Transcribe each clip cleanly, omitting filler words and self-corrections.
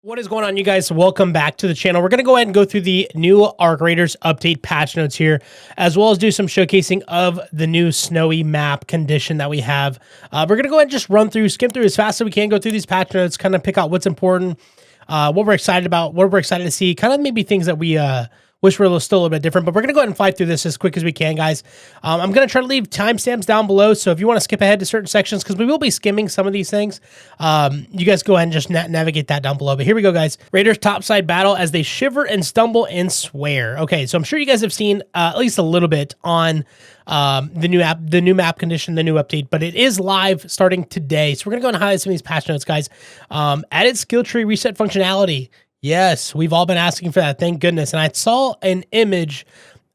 What is going on, you guys? Welcome back to the channel. We're going to go ahead and go through the new Arc Raiders update patch notes here, as well as do some showcasing of the new snowy map condition that we have. We're going to go ahead and just run through, skim through as fast as we can, go through these patch notes, kind of pick out what's important, what we're excited about, what we're excited to see, kind of maybe things that we wish were still a little bit different, but we're going to go ahead and fly through this as quick as we can, guys. I'm going to try to leave timestamps down below, so if you want to skip ahead to certain sections, because we will be skimming some of these things, you guys go ahead and just navigate that down below. But here we go, guys. Raiders topside battle as they shiver and stumble and swear. Okay, so I'm sure you guys have seen at least a little bit on the new map condition, the new update, but it is live starting today. So we're going to go and highlight some of these patch notes, guys. Added skill tree reset functionality. Yes, we've all been asking for that. Thank goodness. And I saw an image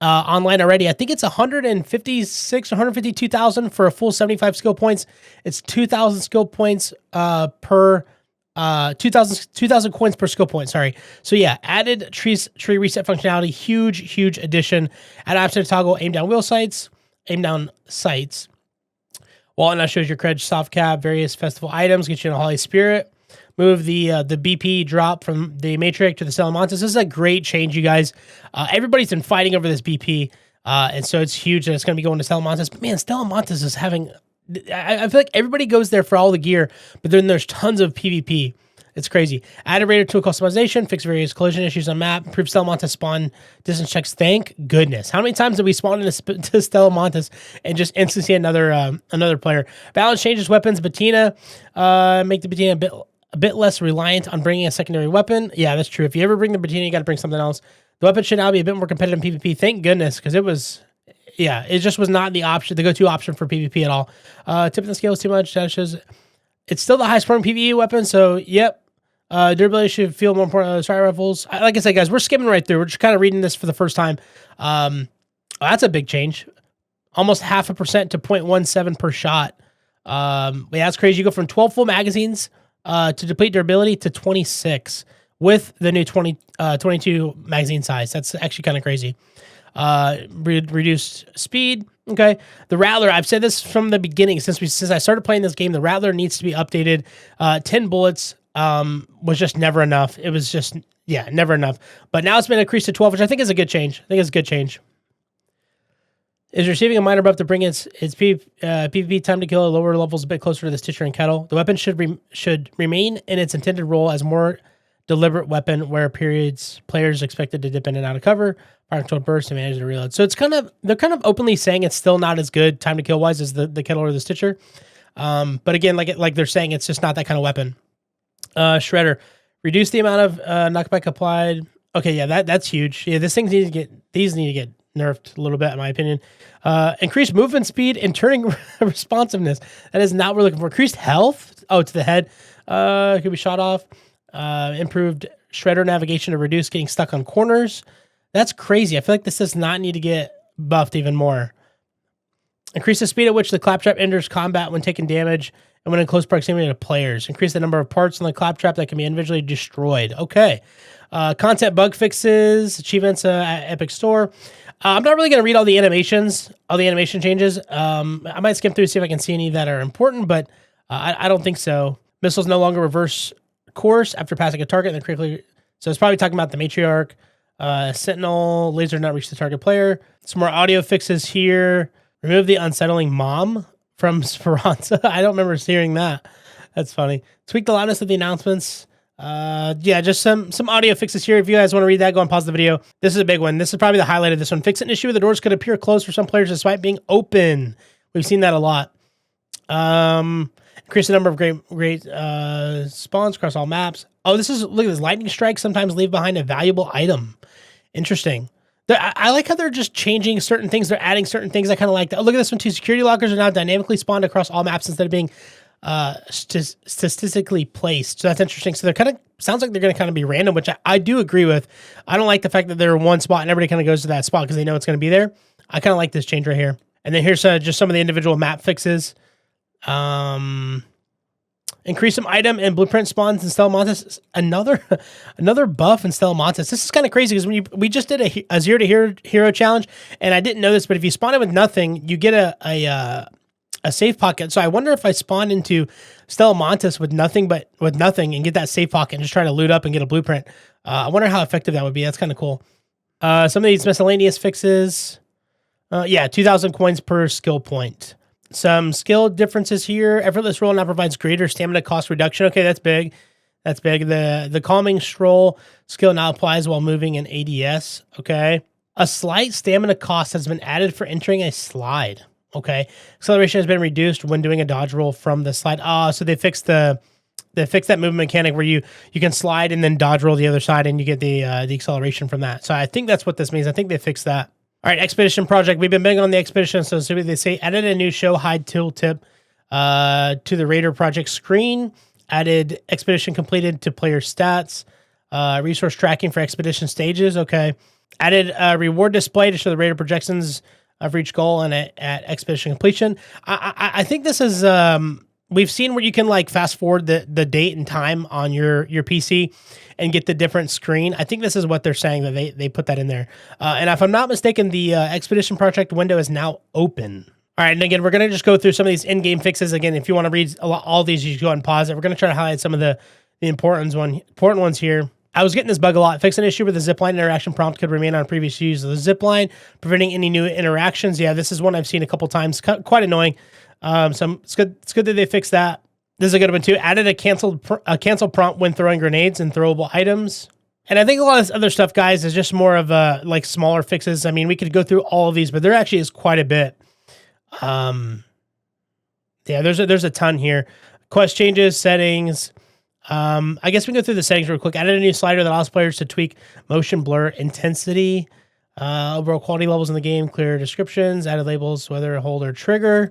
online already. I think it's 156, 152,000 for a full 75 skill points. It's 2,000 skill points per 2,000 coins per skill point. Sorry. So yeah, added tree reset functionality. Huge addition. Add option to toggle aim down sights. Wallet now shows your cred soft cap, various festival items, get you in a Holy Spirit. Move the BP drop from the Matrix to the Salamantas. This is a great change, you guys. Everybody's been fighting over this BP, and so it's huge that it's going to be going to Salamantas. But man, Salamantas is having... I feel like everybody goes there for all the gear, but then there's tons of PvP. It's crazy. Add a Raider tool customization, fix various collision issues on map, improve Salamantas spawn distance checks. Thank goodness. How many times did we spawn into Salamantas and just instantly see another player? Balance changes weapons. Batina, make the Batina a bit less reliant on bringing a secondary weapon. Yeah, that's true. If you ever bring the Batina, you got to bring something else. The weapon should now be a bit more competitive in PvP. Thank goodness, because it was... Yeah, it just was not the option, the go-to option for PvP at all. Tipping the scales too much. That shows it's still the highest performing PvE weapon, so yep. Durability should feel more important than strike rifles. Like I said, guys, we're skimming right through. We're just kind of reading this for the first time. That's a big change. Almost 0.5% to 0.17 per shot. Yeah, that's crazy. You go from 12 full magazines to deplete durability to 26 with the new 22 magazine size. That's actually kind of crazy. Reduced speed. Okay. The Rattler, I've said this from the beginning, since I started playing this game, the Rattler needs to be updated. 10 bullets was just never enough. It was just, yeah, never enough. But now it's been increased to 12, which I think is a good change. Is receiving a minor buff to bring its PvP time to kill at lower levels a bit closer to the Stitcher and Kettle. The weapon should remain in its intended role as more deliberate weapon where players expected to dip in and out of cover, fire control burst, and manage the reload. So they're kind of openly saying it's still not as good time to kill wise as the Kettle or the Stitcher. But again, like they're saying, it's just not that kind of weapon. Shredder, reduce the amount of knockback applied. Okay, yeah, that's huge. Yeah, these need to get nerfed a little bit, in my opinion. Increased movement speed and turning responsiveness. That is not what we're looking for. Increased health. Oh, to the head. Could be shot off. Improved shredder navigation to reduce getting stuck on corners. That's crazy. I feel like this does not need to get buffed even more. Increase the speed at which the claptrap enters combat when taking damage and when in close proximity to players. Increase the number of parts in the claptrap that can be individually destroyed. Okay. Content bug fixes, achievements at Epic Store. I'm not really going to read all the animations, all the animation changes. I might skim through to see if I can see any that are important, but I don't think so. Missiles no longer reverse course after passing a target and then quickly. So it's probably talking about the Matriarch. Sentinel, laser not reach the target player. Some more audio fixes here. Remove the unsettling mom from Speranza. I don't remember hearing that. That's funny. Tweak the loudness of the announcements. Yeah, just some audio fixes here. If you guys want to read that, go and pause the video. This is a big one. This is probably the highlight of this one. Fix an issue where the doors could appear closed for some players despite being open. We've seen that a lot. Increase the number of great spawns across all maps. Oh, look at this. Lightning strikes sometimes leave behind a valuable item. Interesting. I like how they're just changing certain things. They're adding certain things. I kind of like that. Oh, look at this one too. Security lockers are now dynamically spawned across all maps instead of being statistically placed. So that's interesting. So they're sounds like they're going to kind of be random, which I do agree with. I don't like the fact that they're in one spot and everybody kind of goes to that spot because they know it's going to be there. I kind of like this change right here. And then here's just some of the individual map fixes. Increase some item and blueprint spawns in Salamantas. Another buff in Salamantas. This is kind of crazy because we just did a 0 to hero challenge, and I didn't know this, but if you spawn it with nothing, you get a a safe pocket. So I wonder if I spawn into Stella Montes with nothing and get that safe pocket and just try to loot up and get a blueprint. I wonder how effective that would be. That's kind of cool. Some of these miscellaneous fixes. Yeah, 2,000 coins per skill point. Some skill differences here. Effortless roll now provides greater stamina cost reduction. Okay, that's big. That's big. The calming stroll skill now applies while moving in ADS. Okay. A slight stamina cost has been added for entering a slide. Okay. Acceleration has been reduced when doing a dodge roll from the slide. So they fixed that movement mechanic where you can slide and then dodge roll the other side and you get the acceleration from that. So I think that's what this means. I think they fixed that. All right, Expedition Project. We've been big on the Expedition. So they say added a new show hide tooltip to the Raider Project screen. Added Expedition completed to player stats. Resource tracking for Expedition stages. Okay. Added a reward display to show the Raider projections of each goal and at Expedition completion. I think this is we've seen where you can like fast forward the date and time on your PC and get the different screen. I think this is what they're saying, that they put that in there. And if I'm not mistaken, the Expedition Project window is now open. All right, and again, we're going to just go through some of these in-game fixes. Again, if you want to read all these, you can go ahead and pause it. We're going to try to highlight some of the important ones here. I was getting this bug a lot. Fix an issue where the zipline interaction prompt could remain on previous use of the zipline, preventing any new interactions. Yeah, this is one I've seen a couple times. Quite annoying. So it's good that they fixed that. This is a good one too. Added a cancel prompt when throwing grenades and throwable items. And I think a lot of this other stuff, guys, is just more of like smaller fixes. I mean, we could go through all of these, but there actually is quite a bit. Yeah, there's a ton here. Quest changes, settings. I guess we can go through the settings real quick. Added a new slider that allows players to tweak motion blur intensity, overall quality levels in the game, clear descriptions, added labels, whether hold or trigger.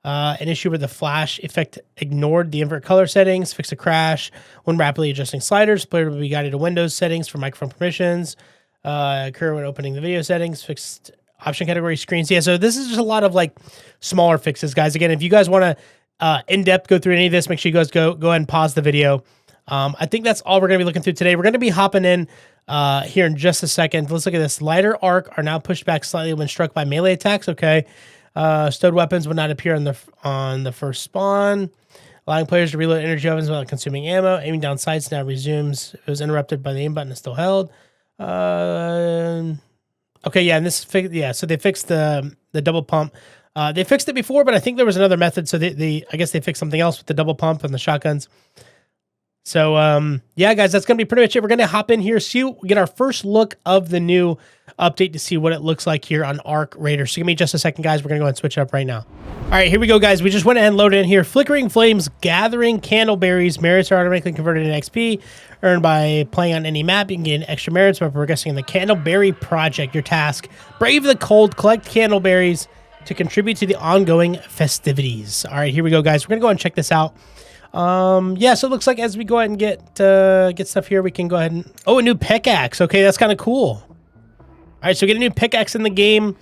An issue where the flash effect ignored the invert color settings, fixed a crash when rapidly adjusting sliders. Player will be guided to Windows settings for microphone permissions. Occur when opening the video settings, fixed option category screens. Yeah, so this is just a lot of like smaller fixes, guys. Again, if you guys want to in-depth go through any of this, make sure you guys go ahead and pause the video. I think that's all we're going to be looking through today. We're going to be hopping in here in just a second. Let's look at this. Lighter arc are now pushed back slightly when struck by melee attacks. Okay. Stowed weapons would not appear on the first spawn, allowing players to reload energy weapons without consuming ammo. Aiming down sights now resumes. It was interrupted by the aim button is still held. Okay, yeah, and so they fixed the double pump. They fixed it before, but I think there was another method. So I guess they fixed something else with the double pump and the shotguns. So, yeah, guys, that's going to be pretty much it. We're going to hop in here, get our first look of the new update to see what it looks like here on Arc Raider. So give me just a second, guys. We're going to go ahead and switch it up right now. All right, here we go, guys. We just went ahead and loaded in here. Flickering Flames, Gathering Candleberries. Merits are automatically converted into XP, earned by playing on any map. You can gain extra merits by progressing in the Candleberry Project. Your task, brave the cold, collect candleberries to contribute to the ongoing festivities. All right, here we go, guys. We're going to go ahead and check this out. Yeah, so it looks like as we go ahead and get stuff here, we can go ahead and... Oh, a new pickaxe. Okay, that's kind of cool. All right, so we get a new pickaxe in the game.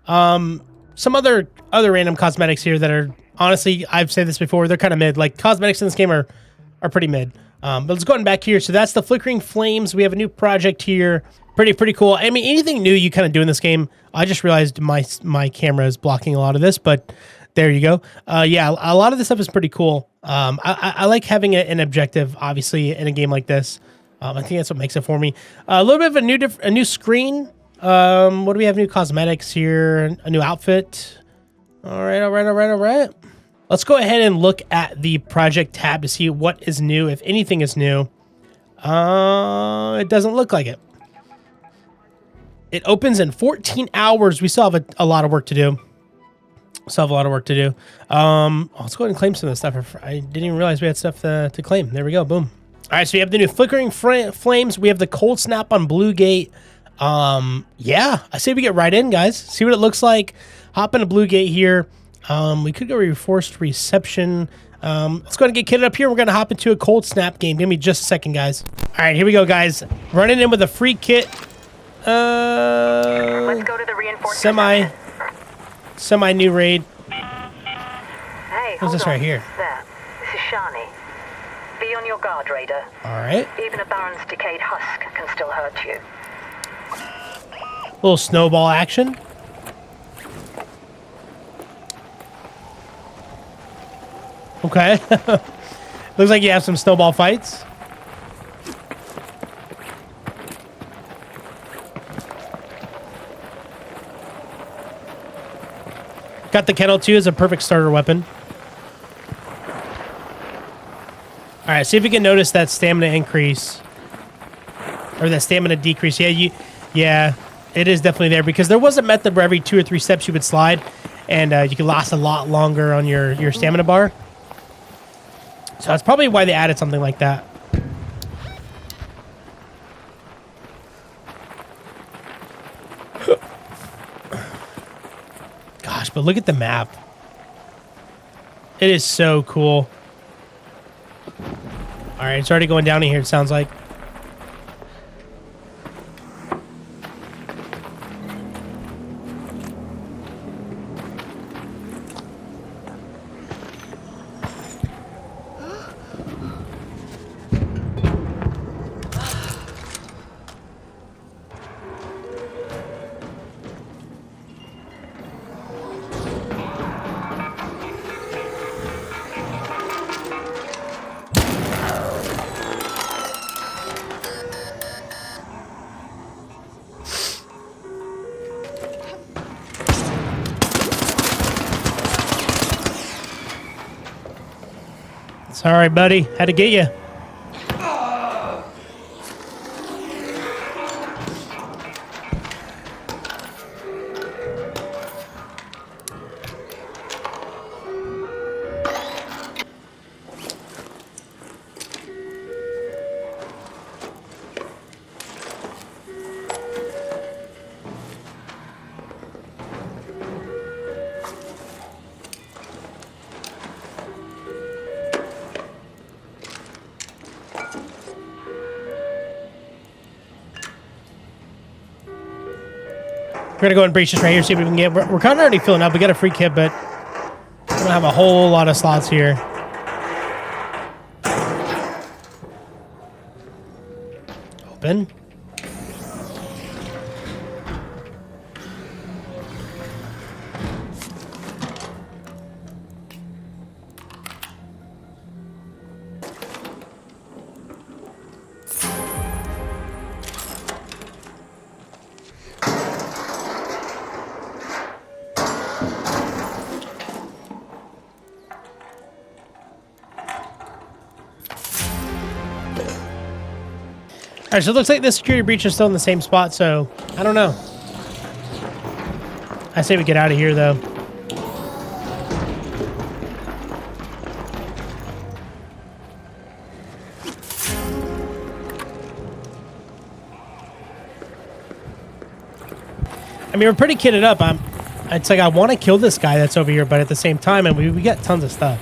Some other random cosmetics here that are... Honestly, I've said this before, they're kind of mid. Like, cosmetics in this game are pretty mid. But let's go ahead and back here. So that's the Flickering Flames. We have a new project here. Pretty cool. I mean, anything new you kind of do in this game. I just realized my camera is blocking a lot of this, but... There you go. Yeah, a lot of this stuff is pretty cool. I like having an objective, obviously, in a game like this. I think that's what makes it for me. A little bit of a new screen. What do we have? New cosmetics here. A new outfit. All right. Let's go ahead and look at the project tab to see what is new, if anything is new. It doesn't look like it. It opens in 14 hours. We still have a lot of work to do. Let's go ahead and claim some of this stuff. I didn't even realize we had stuff to claim. There we go. Boom. All right, so we have the new Flickering Flames. We have the Cold Snap on Blue Gate. Yeah, I say we get right in, guys. See what it looks like. Hop into Blue Gate here. We could go Reinforced Reception. Let's go ahead and get kitted up here. We're going to hop into a Cold Snap game. Give me just a second, guys. All right, here we go, guys. Running in with a free kit. Let's go to the Reinforced Semi new raid. Hey, what's this right here? There. This is Shani. Be on your guard, Raider. Alright. Even a Baron's decayed husk can still hurt you. Little snowball action. Okay. Looks like you have some snowball fights. Got the kettle too as a perfect starter weapon. All right, see if you can notice that stamina increase or that stamina decrease. Yeah, it is definitely there because there was a method where every 2 or 3 steps you would slide, and you could last a lot longer on your stamina bar. So that's probably why they added something like that. Gosh, but look at the map. It is so cool. All right, it's already going down in here, it sounds like. Sorry, buddy. Had to get you. We're gonna go and breach this right here, see what we can get. We're kind of already filling up. We got a free kit, but we don't have a whole lot of slots here. Open. All right, so it looks like the security breach is still in the same spot, so I don't know. I say we get out of here, though. I mean, we're pretty kitted up. It's like I want to kill this guy that's over here, but at the same time, and we got tons of stuff.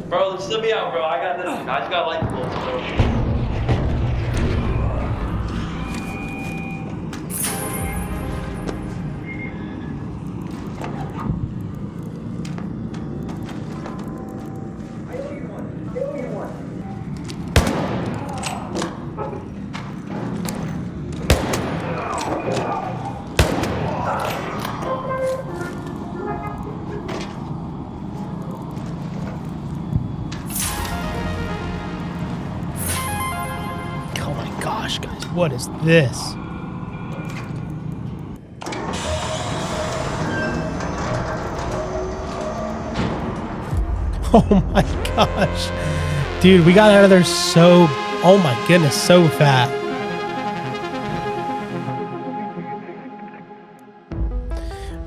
Bro, just let me out, bro. I just got light bulbs, bro. Gosh, guys, what is this? Oh my gosh. Dude, we got out of there so... Oh my goodness, so fast.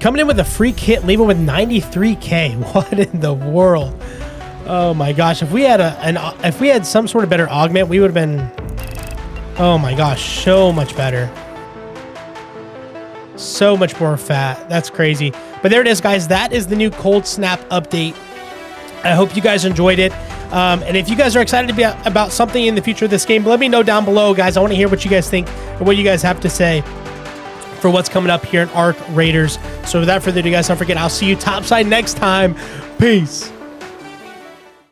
Coming in with a free kit, leaving with 93K. What in the world? Oh my gosh, if we had some sort of better augment, we would have been, oh my gosh, so much better. So much more fat. That's crazy. But there it is, guys. That is the new Cold Snap update. I hope you guys enjoyed it. And if you guys are excited to be about something in the future of this game, let me know down below, guys. I want to hear what you guys think or what you guys have to say for what's coming up here in Ark Raiders. So without further ado, guys, don't forget, I'll see you topside next time. Peace.